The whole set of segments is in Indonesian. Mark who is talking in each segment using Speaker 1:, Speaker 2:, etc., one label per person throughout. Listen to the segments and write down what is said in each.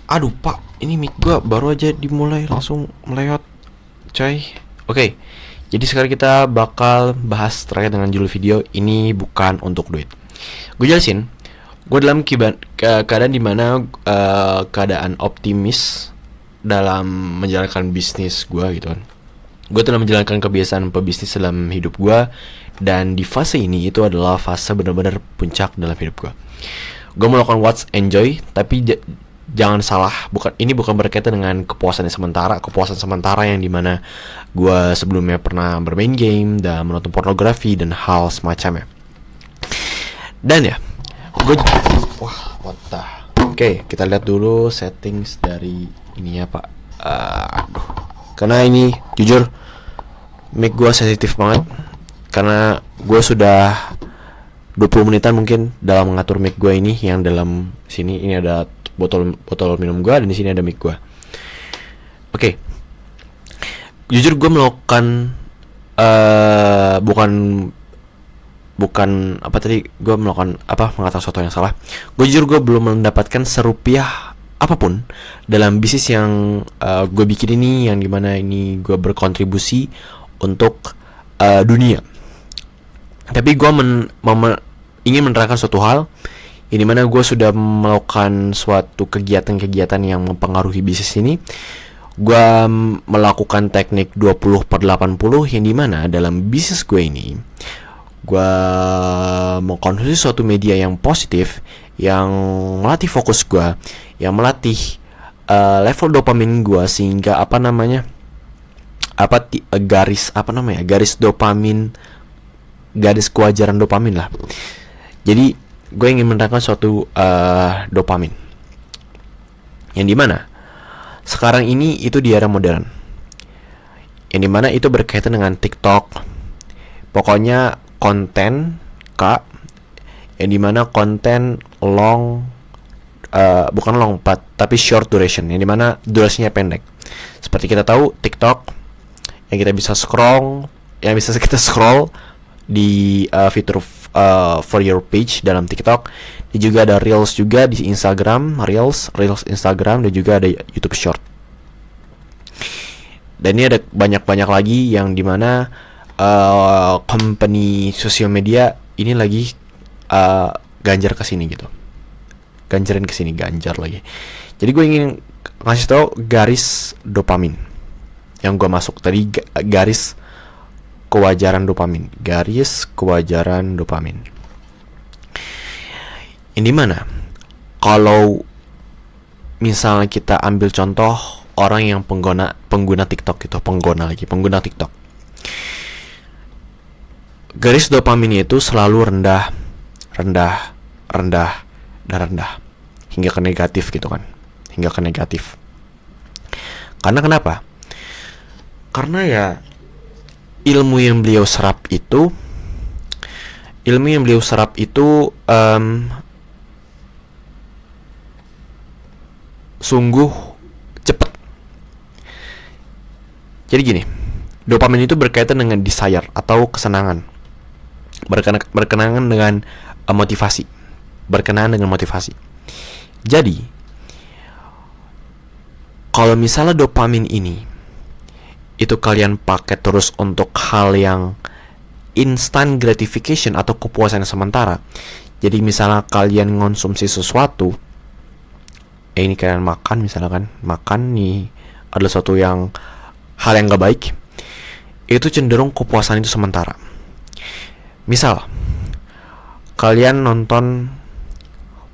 Speaker 1: Aduh pak, ini mic gua baru aja dimulai langsung melewat, coy. Oke, jadi sekarang kita bakal bahas terkait dengan judul video ini bukan untuk duit. Gue jelasin, gue dalam keadaan dimana keadaan optimis dalam menjalankan bisnis gue gitu kan. Gue telah menjalankan kebiasaan pebisnis dalam hidup gue, dan di fase ini itu adalah fase benar-benar puncak dalam hidup gue. Gue melakukan what's enjoy, tapi jangan salah, ini bukan berkaitan dengan kepuasan sementara yang dimana gue sebelumnya pernah bermain game dan menonton pornografi dan hal semacamnya. Dan ya, Oke, kita lihat dulu settings dari ini ya pak. Karena ini jujur mic gue sensitif banget, karena gue sudah 20 menitan mungkin dalam mengatur mic gue ini. Yang dalam sini ini ada botol minum gue, dan di sini ada mic gue. Oke. Jujur gue melakukan bukan apa tadi, gue melakukan mengatakan sesuatu yang salah. Gue jujur gue belum mendapatkan serupiah apapun dalam bisnis yang gue bikin ini, yang dimana ini gue berkontribusi untuk dunia. Tapi gue ingin menerangkan suatu hal, yang dimana gue sudah melakukan suatu kegiatan-kegiatan yang mempengaruhi bisnis ini. Gue melakukan teknik 20/80, yang dimana dalam bisnis gue ini gue mengkonsumsi suatu media yang positif, yang melatih fokus gue, yang melatih level dopamin gue, sehingga garis dopamin, garis kewajaran dopamin lah. Jadi gue ingin menerangkan suatu dopamin, yang dimana sekarang ini itu di era modern, yang dimana itu berkaitan dengan TikTok. Pokoknya konten yang dimana konten bukan long tapi short duration, yang dimana durasinya pendek. Seperti kita tahu TikTok yang kita bisa scroll di fitur for your page dalam TikTok. Dan juga ada Reels juga di Instagram, Reels Instagram, dan juga ada YouTube Short. Dan ini ada banyak lagi yang dimana company sosial media ini lagi ganjar lagi. Jadi gue ingin ngasih tahu garis dopamin yang gue masuk tadi, garis kewajaran dopamin. Ini mana? Kalau misalnya kita ambil contoh orang yang pengguna TikTok gitu, pengguna TikTok. Garis dopaminnya itu selalu rendah hingga ke negatif gitu kan. Karena kenapa? Karena ya ilmu yang beliau serap itu sungguh cepat. Jadi gini, dopamin itu berkaitan dengan desire atau kesenangan, berkenaan dengan motivasi. Jadi kalau misalnya dopamin ini itu kalian pakai terus untuk hal yang instant gratification atau kepuasan sementara. Jadi misalnya kalian ngonsumsi sesuatu, ini kalian makan nih adalah suatu hal yang gak baik, itu cenderung kepuasan itu sementara. Misal kalian nonton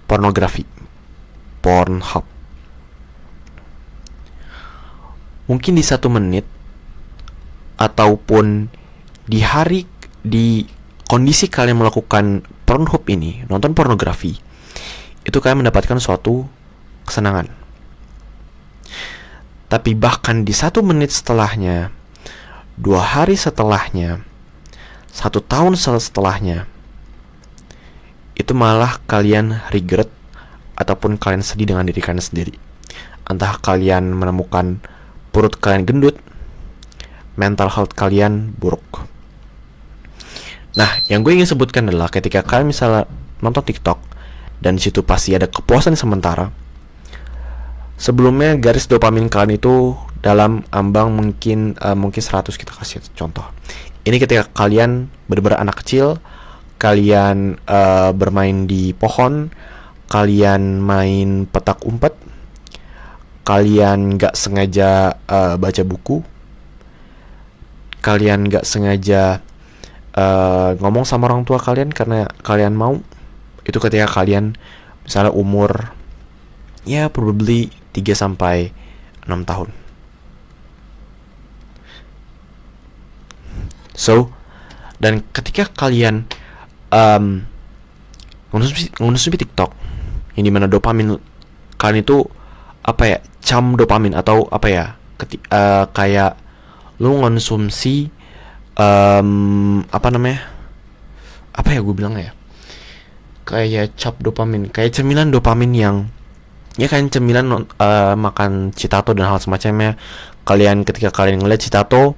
Speaker 1: pornografi, Pornhub, mungkin di 1 menit ataupun di kondisi kalian melakukan Pornhub ini, nonton pornografi, itu kalian mendapatkan suatu kesenangan. Tapi bahkan di 1 menit setelahnya, 2 hari setelahnya, 1 tahun setelahnya, itu malah kalian regret ataupun kalian sedih dengan diri kalian sendiri. Entah kalian menemukan perut kalian gendut, mental health kalian buruk. Nah, yang gue ingin sebutkan adalah ketika kalian misalnya nonton TikTok dan di situ pasti ada kepuasan sementara, sebelumnya garis dopamin kalian itu dalam ambang mungkin 100, kita kasih contoh. Ini ketika kalian benar-benar anak kecil, kalian bermain di pohon, kalian main petak umpet, kalian nggak sengaja baca buku, kalian nggak sengaja ngomong sama orang tua kalian karena kalian mau. Itu ketika kalian misalnya umur ya probably 3-6 tahun. So, dan ketika kalian mengonsumsi TikTok, yang dimana dopamin kalian itu cam dopamin atau kayak lu mengonsumsi gue bilang ya, kayak cap dopamin, kayak cemilan dopamin yang ya kayak cemilan makan citato dan hal semacamnya. Ketika kalian ngeliat citato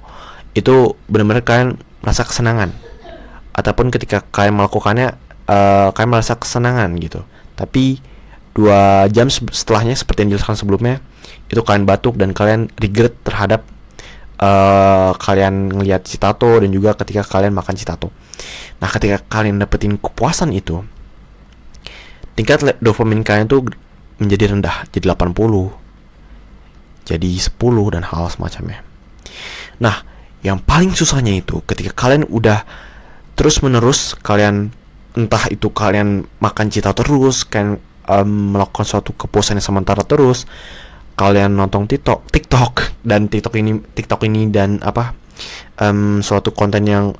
Speaker 1: itu benar-benar kalian merasa kesenangan, ataupun ketika kalian melakukannya kalian merasa kesenangan gitu. Tapi 2 jam setelahnya, seperti yang dijelaskan sebelumnya, itu kalian batuk dan kalian regret terhadap kalian ngelihat citato dan juga ketika kalian makan citato. Nah, ketika kalian dapetin kepuasan itu, tingkat dopamin kalian tuh menjadi rendah, jadi 80, jadi 10 dan hal semacamnya. Nah, yang paling susahnya itu ketika kalian udah terus menerus, kalian entah itu kalian makan citato terus, kalian melakukan suatu kepuasan yang sementara terus, kalian nonton TikTok dan TikTok ini dan suatu konten yang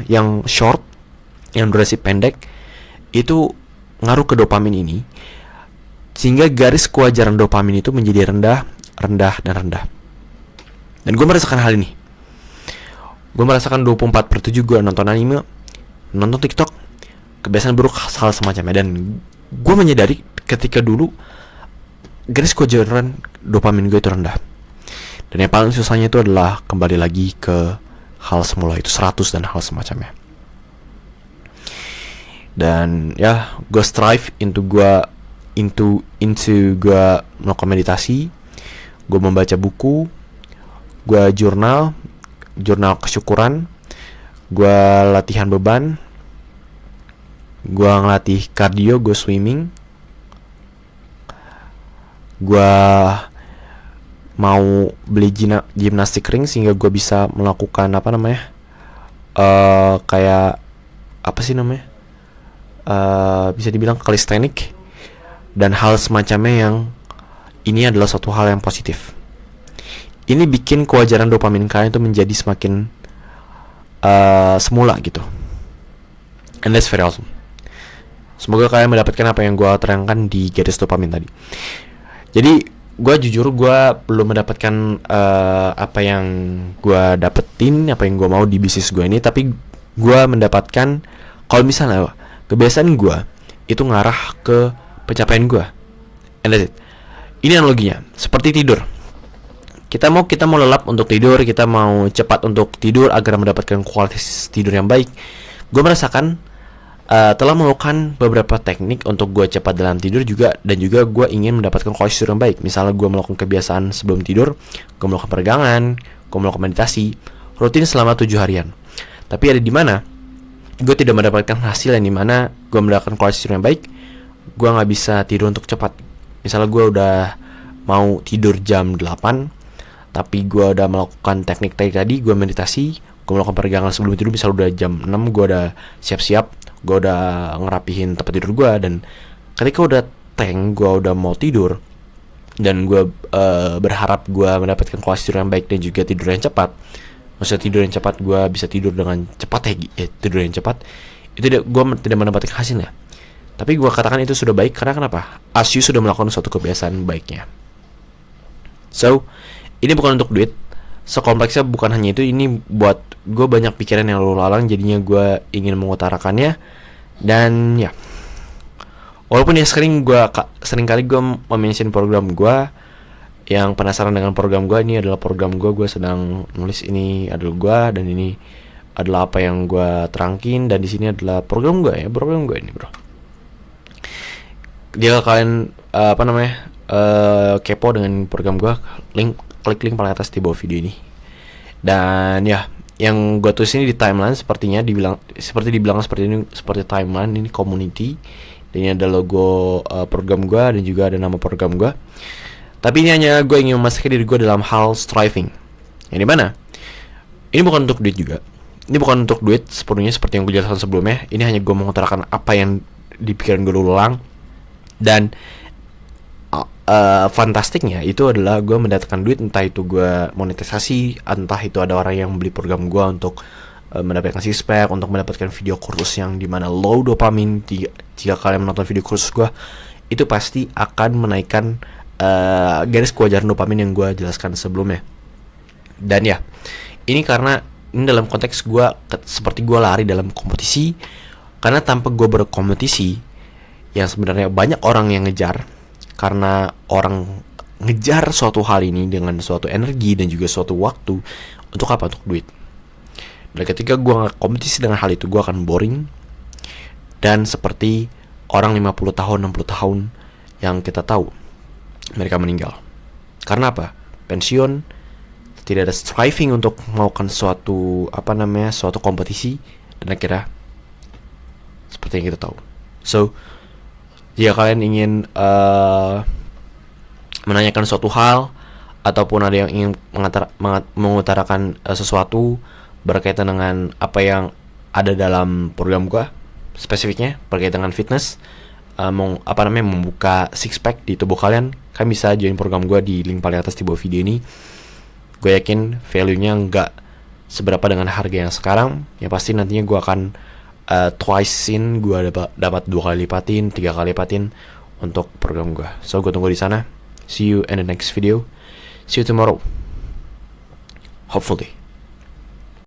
Speaker 1: yang short, yang durasi pendek, itu ngaruh ke dopamin ini, sehingga garis kewajaran dopamin itu menjadi rendah. Dan gue merasakan hal ini. Gue merasakan 24/7 gue nonton anime, nonton TikTok, kebiasaan buruk hal semacamnya. Dan gue menyadari ketika dulu garis kewajaran dopamin gue itu rendah. Dan yang paling susahnya itu adalah kembali lagi ke hal semula, itu 100 dan hal semacamnya. Dan ya, gue strive into gue melakukan meditasi, gue membaca buku, gue jurnal kesyukuran, gue latihan beban, gue ngelatih kardio, gue swimming, gue mau beli gymnastic ring sehingga gue bisa melakukan bisa dibilang calisthenics dan hal semacamnya, yang ini adalah suatu hal yang positif. Ini bikin kewajaran dopamin kalian itu menjadi semakin semula gitu. And that's very awesome. Semoga kalian mendapatkan apa yang gue terangkan di garis dopamin tadi. Jadi gue jujur, gue belum mendapatkan apa yang gue dapetin, apa yang gue mau di bisnis gue ini. Tapi gue mendapatkan, kalau misalnya kebiasaan gue itu ngarah ke pencapaian gue. And that's it. Ini analoginya seperti tidur. Kita mau lelap untuk tidur, kita mau cepat untuk tidur agar mendapatkan kualitas tidur yang baik. Gue merasakan telah melakukan beberapa teknik untuk gue cepat dalam tidur juga, dan juga gue ingin mendapatkan kualitas tidur yang baik. Misalnya gue melakukan kebiasaan sebelum tidur, gue melakukan peregangan, gue melakukan meditasi rutin selama 7 harian. Tapi ada di mana gue tidak mendapatkan hasil yang dimana gue mendapatkan kualitas tidur yang baik. Gue nggak bisa tidur untuk cepat. Misalnya gue udah mau tidur jam 8, tapi gue udah melakukan teknik tadi, gue meditasi, gue melakukan peregangan sebelum tidur, misalnya udah jam 6, gue udah siap-siap, gue udah ngerapihin tempat tidur gue, dan ketika udah gue udah mau tidur, dan gue berharap gue mendapatkan kualitas tidur yang baik dan juga tidur yang cepat. Maksudnya tidur yang cepat, gue bisa tidur dengan cepat tidur yang cepat, itu gue tidak mendapatkan hasilnya. Tapi gue katakan itu sudah baik, karena kenapa? As you sudah melakukan suatu kebiasaan baiknya. So, ini bukan untuk duit. Sekompleksnya bukan hanya itu. Ini buat gue banyak pikiran yang lalu lalang, jadinya gue ingin mengutarakannya. Dan ya, walaupun ya sering kali gue mention program gue. Yang penasaran dengan program gue, ini adalah program gue sedang nulis, ini adalah gue, dan ini adalah apa yang gue terangkin, dan di sini adalah program gue ini bro. Jika kalian kepo dengan program gue, klik link paling atas di bawah video ini. Dan ya, yang gue tulis ini di timeline seperti dibilang seperti ini, seperti timeline ini community. Dan ini ada logo program gue dan juga ada nama program gue. Tapi ini hanya gue ingin memastikan diri gue dalam hal striving. Yang dimana ini bukan untuk duit juga. Ini bukan untuk duit sepenuhnya seperti yang gue jelaskan sebelumnya. Ini hanya gue mengutarakan apa yang di pikiran gue ulang. Dan fantastiknya itu adalah gue mendatangkan duit, entah itu gue monetisasi, entah itu ada orang yang beli program gue untuk mendapatkan six-pack, untuk mendapatkan video kursus yang dimana low dopamin. Jika kalian menonton video kursus gue, itu pasti akan menaikkan garis kewajaran dopamin yang gue jelaskan sebelumnya. Dan ya, ini karena ini dalam konteks gue seperti gue lari dalam kompetisi. Karena tanpa gue berkompetisi, yang sebenarnya banyak orang yang ngejar, karena orang ngejar suatu hal ini dengan suatu energi dan juga suatu waktu. Untuk apa? Untuk duit. Dan ketika gue gak kompetisi dengan hal itu, gue akan boring. Dan seperti orang 50 tahun, 60 tahun yang kita tahu, mereka meninggal. Karena apa? Pensiun, tidak ada striving untuk melakukan suatu suatu kompetisi, dan akhirnya seperti yang kita tahu. So, jika kalian ingin menanyakan suatu hal ataupun ada yang ingin mengutarakan sesuatu berkaitan dengan apa yang ada dalam program gua, spesifiknya berkaitan dengan fitness, membuka six pack di tubuh kalian bisa join program gua di link paling atas di bawah video ini. Gue yakin value-nya nggak seberapa dengan harga yang sekarang. Ya pasti nantinya gua akan twice-in, gue dapat 2 kali lipatin, 3 kali lipatin untuk program gue. So gue tunggu di sana. See you in the next video. See you tomorrow, hopefully.